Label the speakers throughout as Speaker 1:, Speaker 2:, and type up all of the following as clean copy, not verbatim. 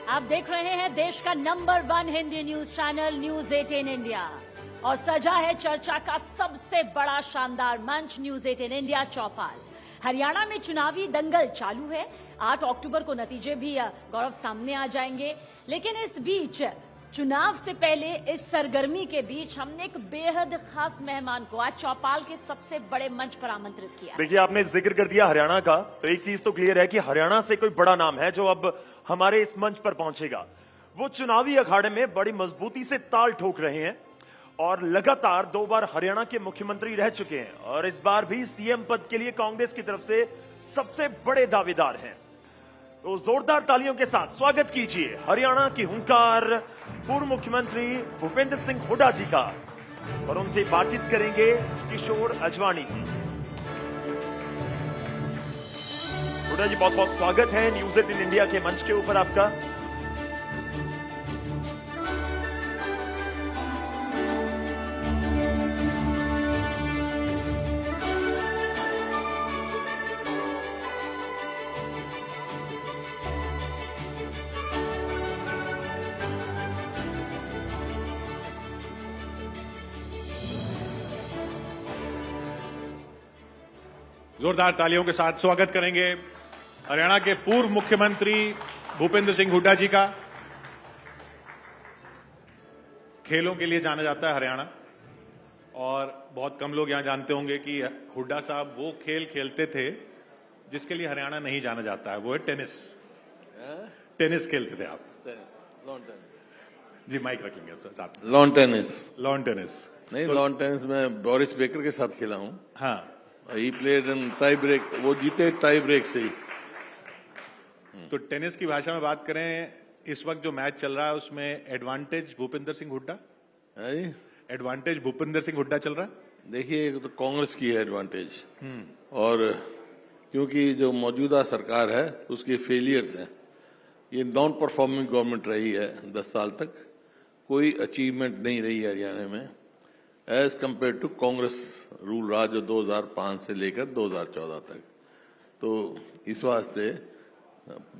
Speaker 1: आप देख रहे हैं देश का number 1 Hindi news channel news 18 India और सजा है चर्चा का सबसे बड़ा शानदार मंच न्यूज 18 इंडिया चौपाल। हरियाणा में चुनावी दंगल चालू है। 8 अक्टूबर को नतीजे भी गौरव सामने आ जाएंगे, लेकिन इस बीच चुनाव से पहले इस सरगर्मी के बीच हमने एक बेहद खास मेहमान को आज चौपाल के सबसे बड़े मंच पर आमंत्रित किया।
Speaker 2: देखिए, आपने जिक्र कर दिया हरियाणा का, तो एक चीज तो क्लियर है कि हरियाणा से कोई बड़ा नाम है जो अब हमारे इस मंच पर पहुंचेगा। वो चुनावी अखाड़े में बड़ी मजबूती से ताल ठोक रहे हैं और लगातार 2 बार हरियाणा के मुख्यमंत्री रह चुके हैं और इस बार भी सीएम पद के लिए कांग्रेस की तरफ से सबसे बड़े दावेदार हैं। तो जोरदार तालियों के साथ स्वागत कीजिए हरियाणा की हुंकार पूर्व मुख्यमंत्री भूपेंद्र सिंह हुड्डा जी का, और उनसे बातचीत करेंगे किशोर अजवाणी की। हुड्डा जी, बहुत बहुत स्वागत है न्यूज 18 इंडिया के मंच के ऊपर आपका।
Speaker 3: जोरदार तालियों के साथ स्वागत करेंगे हरियाणा के पूर्व मुख्यमंत्री भूपेंद्र सिंह हुड्डा जी का। खेलों के लिए जाना जाता है हरियाणा, और बहुत कम लोग यहां जानते होंगे कि हुड्डा साहब वो खेल खेलते थे जिसके लिए हरियाणा नहीं जाना जाता है, वो है टेनिस। टेनिस खेलते थे आप?
Speaker 4: Lawn tennis.
Speaker 3: जी, माइक रख लेंगे साथ में।
Speaker 4: Lawn tennis.
Speaker 3: लॉन टेनिस
Speaker 4: नहीं, लॉन टेनिस में बोरिस बेकर के साथ खेला हूं।
Speaker 3: हाँ,
Speaker 4: he played in tie break, वो जीते टाई ब्रेक से ही।
Speaker 3: तो टेनिस की भाषा में बात करें, इस वक्त जो मैच चल रहा है उसमें एडवांटेज भूपेंद्र सिंह हुड्डा, एडवांटेज भूपेंद्र सिंह हुड्डा चल रहा है।
Speaker 4: देखिए, तो कांग्रेस की है एडवांटेज, और क्योंकि जो मौजूदा सरकार है उसके फेलियर्स हैं। ये नॉन परफॉर्मिंग गवर्नमेंट रही है 10 साल तक, कोई अचीवमेंट नहीं रही है हरियाणा में as compared to Congress rule रहा जो 2005 से लेकर 2014 तक। तो इस वास्ते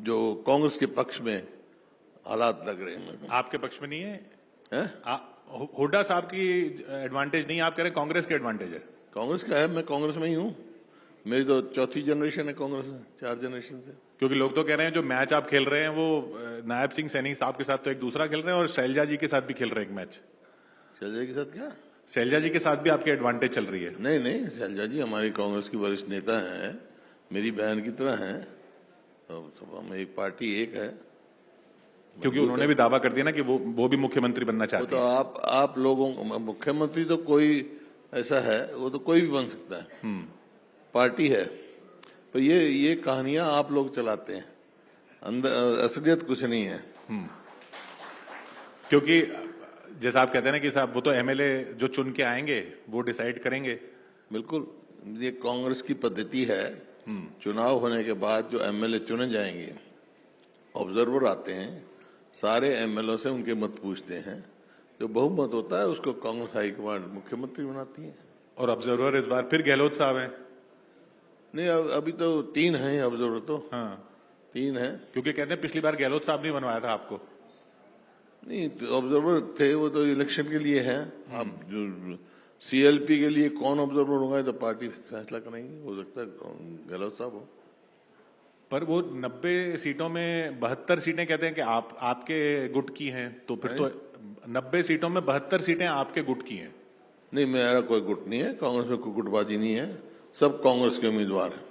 Speaker 4: जो कांग्रेस के पक्ष में हालात लग रहे हैं।
Speaker 3: आपके पक्ष में नहीं है? हुड्डा साहब की एडवांटेज नहीं, आप कह रहे हैं कांग्रेस की एडवांटेज है।
Speaker 4: कांग्रेस का है, मैं कांग्रेस में ही हूँ। मेरी तो 4थी जनरेशन है कांग्रेस में, 4 जनरेशन से।
Speaker 3: क्योंकि लोग तो कह रहे हैं जो मैच आप खेल रहे हैं वो नायब सिंह सैनी साहब के साथ तो एक दूसरा खेल रहे हैं और शैलजा जी के साथ भी खेल रहे हैं एक मैच।
Speaker 4: शैलजा के साथ क्या?
Speaker 3: शैलजा जी के साथ भी आपकी एडवांटेज चल रही है?
Speaker 4: नहीं नहीं, शैलजा जी हमारी कांग्रेस की वरिष्ठ नेता हैं, मेरी बहन की तरह हैं। तो हम एक पार्टी एक है।
Speaker 3: क्योंकि उन्होंने भी दावा कर दिया ना कि वो भी मुख्यमंत्री बनना चाहते हैं।
Speaker 4: तो आप लोगों, मुख्यमंत्री तो कोई ऐसा है, वो तो कोई भी बन सकता है, पार्टी है। तो ये कहानियां आप लोग चलाते हैं, अंदर असलियत कुछ नहीं है।
Speaker 3: क्योंकि जैसा आप कहते हैं ना कि साहब वो तो एमएलए जो चुन के आएंगे वो डिसाइड करेंगे।
Speaker 4: बिल्कुल, ये कांग्रेस की पद्धति है। चुनाव होने के बाद जो एमएलए चुने जाएंगे, ऑब्जर्वर आते हैं, सारे एमएलए से उनके मत पूछते हैं, जो बहुमत होता है उसको कांग्रेस हाईकमांड मुख्यमंत्री बनाती है।
Speaker 3: और ऑब्जर्वर इस बार फिर गहलोत साहब हैं?
Speaker 4: नहीं, अभी तो 3 हैं ऑब्जर्वर तो। हाँ, 3 हैं।
Speaker 3: क्योंकि कहते हैं पिछली बार गहलोत साहब ने बनवाया था आपको।
Speaker 4: नहीं, तो ऑब्जर्वर थे, वो तो इलेक्शन के लिए है। अब जो सीएलपी के लिए कौन ऑब्जर्वर होगा तो पार्टी फैसला करेंगे, हो सकता है गहलोत साहब हो।
Speaker 3: पर वो 90 सीटों में 72 सीटें कहते हैं कि आपके गुट की हैं, तो फिर तो 90 सीटों में 72 सीटें आपके गुट की हैं।
Speaker 4: नहीं, मेरा कोई गुट नहीं है, कांग्रेस में कोई गुटबाजी नहीं है, सब कांग्रेस के उम्मीदवार हैं।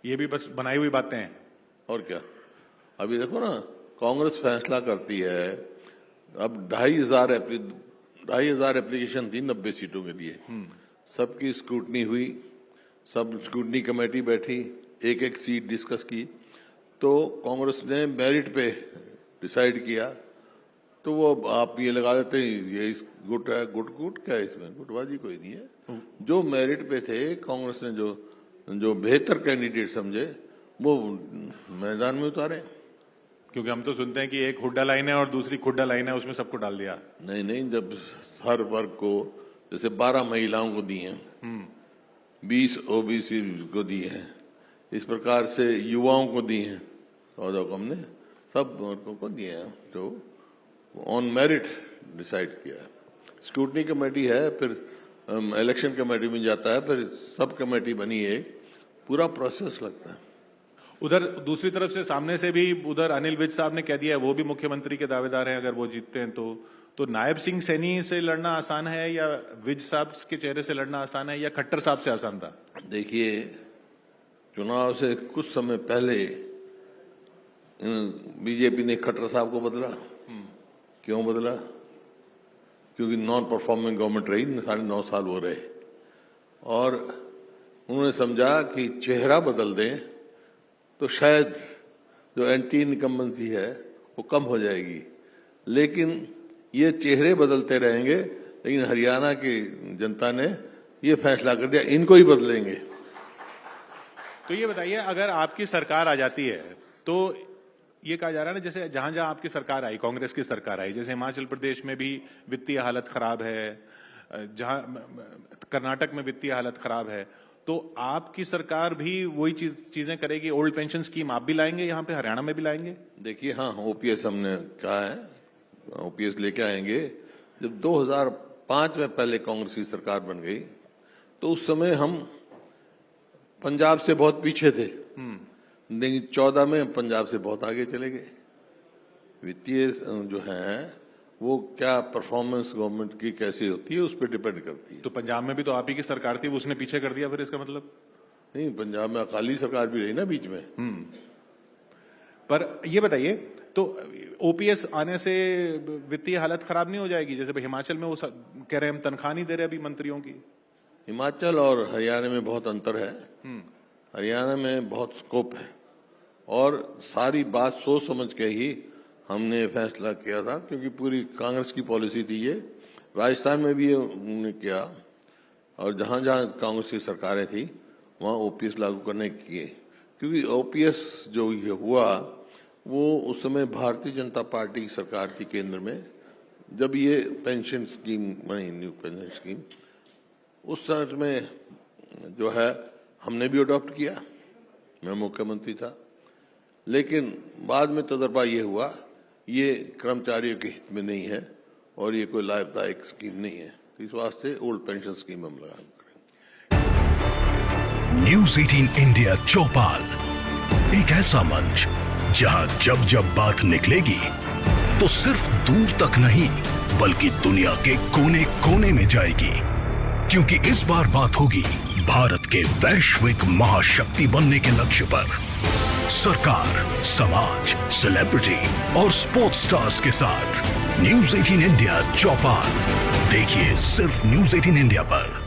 Speaker 3: ये भी बस बनाई हुई बातें हैं।
Speaker 4: और क्या, अभी देखो ना, कांग्रेस फैसला करती है। अब 2,500 एप्लीकेशन थी 90 सीटों के लिए, सबकी स्क्रूटनी हुई, सब स्क्रूटनी कमेटी बैठी, एक एक सीट डिस्कस की, तो कांग्रेस ने मेरिट पे डिसाइड किया। तो वो आप ये लगा लेते हैं ये गुट है, गुट क्या है, इसमें गुटबाजी कोई नहीं है। जो मेरिट पे थे, कांग्रेस ने जो बेहतर कैंडिडेट समझे वो मैदान में उतारे।
Speaker 3: क्योंकि हम तो सुनते हैं कि एक हुड्डा लाइन है और दूसरी खुड्डा लाइन है, उसमें सबको डाल दिया।
Speaker 4: नहीं नहीं, जब हर वर्ग को, जैसे 12 महिलाओं को दी हैं, 20 ओबीसी को दी हैं, इस प्रकार से युवाओं को दी हैं, 14 को हमने सब वर्गों को दिए हैं, जो ऑन मेरिट डिसाइड किया है। स्क्रूटनी कमेटी है, फिर इलेक्शन कमेटी में जाता है, फिर सब कमेटी बनी है, पूरा प्रोसेस लगता है।
Speaker 3: उधर दूसरी तरफ से सामने से भी उधर अनिल विज साहब ने कह दिया है वो भी मुख्यमंत्री के दावेदार हैं अगर वो जीतते हैं तो नायब सिंह सैनी से लड़ना आसान है या विज साहब के चेहरे से लड़ना आसान है या खट्टर साहब से आसान था? देखिए,
Speaker 4: चुनाव से कुछ समय पहले बीजेपी ने खट्टर साहब को बदला। क्यों बदला? क्योंकि नॉन परफॉर्मिंग गवर्नमेंट रही, 9.5 साल वो रहे, और उन्होंने समझा कि चेहरा बदल दें तो शायद जो एंटी इनकम्बेंसी है वो कम हो जाएगी। लेकिन ये चेहरे बदलते रहेंगे, लेकिन हरियाणा की जनता ने ये फैसला कर दिया इनको ही बदलेंगे।
Speaker 3: तो ये बताइए, अगर आपकी सरकार आ जाती है तो ये कहा जा रहा है ना, जैसे जहां जहां आपकी सरकार आई, कांग्रेस की सरकार आई, जैसे हिमाचल प्रदेश में भी वित्तीय हालत खराब है, जहां कर्नाटक में वित्तीय हालत खराब है, तो आपकी सरकार भी वही चीजें करेगी? ओल्ड पेंशन स्कीम आप भी लाएंगे यहाँ पे, हरियाणा में भी लाएंगे?
Speaker 4: देखिए, हाँ, ओपीएस हमने कहा है, ओपीएस लेके आएंगे। जब 2005 में पहले कांग्रेस की सरकार बन गई तो उस समय हम पंजाब से बहुत पीछे थे, लेकिन 14 में पंजाब से बहुत आगे चले गए। वित्तीय जो है वो क्या परफॉर्मेंस गवर्नमेंट की कैसी होती है उस पर डिपेंड करती है।
Speaker 3: तो पंजाब में भी तो आप ही की सरकार थी, वो उसने पीछे कर दिया, फिर इसका मतलब?
Speaker 4: नहीं, पंजाब में अकाली सरकार भी रही ना बीच में।
Speaker 3: पर ये बताइए, तो ओपीएस आने से वित्तीय हालत खराब नहीं हो जाएगी? जैसे हिमाचल में वो कह रहे हैं हम तनख्वाह नहीं दे रहे अभी मंत्रियों की।
Speaker 4: हिमाचल और हरियाणा में बहुत अंतर है। हरियाणा में बहुत स्कोप है और सारी बात सोच समझ के ही हमने फैसला किया था, क्योंकि पूरी कांग्रेस की पॉलिसी थी ये। राजस्थान में भी ये उन्होंने किया और जहां जहां कांग्रेस की सरकारें थी वहां ओपीएस लागू करने किए, क्योंकि ओपीएस जो ये हुआ वो उस समय भारतीय जनता पार्टी की सरकार थी केंद्र में, जब ये पेंशन स्कीम बनी, न्यू पेंशन स्कीम, उस समय में जो है हमने भी अडॉप्ट किया, मैं मुख्यमंत्री था। लेकिन बाद में तजर्बा ये हुआ ये कर्मचारियों के हित में नहीं है और ये कोई लाभदायक स्कीम नहीं है, तो इस वास्ते ओल्ड पेंशन स्कीम हम लगा करेंगे।
Speaker 5: न्यूज़ 18 इंडिया चौपाल, एक ऐसा मंच जहां जब जब बात निकलेगी तो सिर्फ दूर तक नहीं बल्कि दुनिया के कोने कोने में जाएगी, क्योंकि इस बार बात होगी भारत के वैश्विक महाशक्ति बनने के लक्ष्य पर। सरकार, समाज, सेलिब्रिटी और स्पोर्ट्स स्टार्स के साथ न्यूज़ 18 इंडिया चौपाल देखिए सिर्फ न्यूज़ 18 इंडिया पर।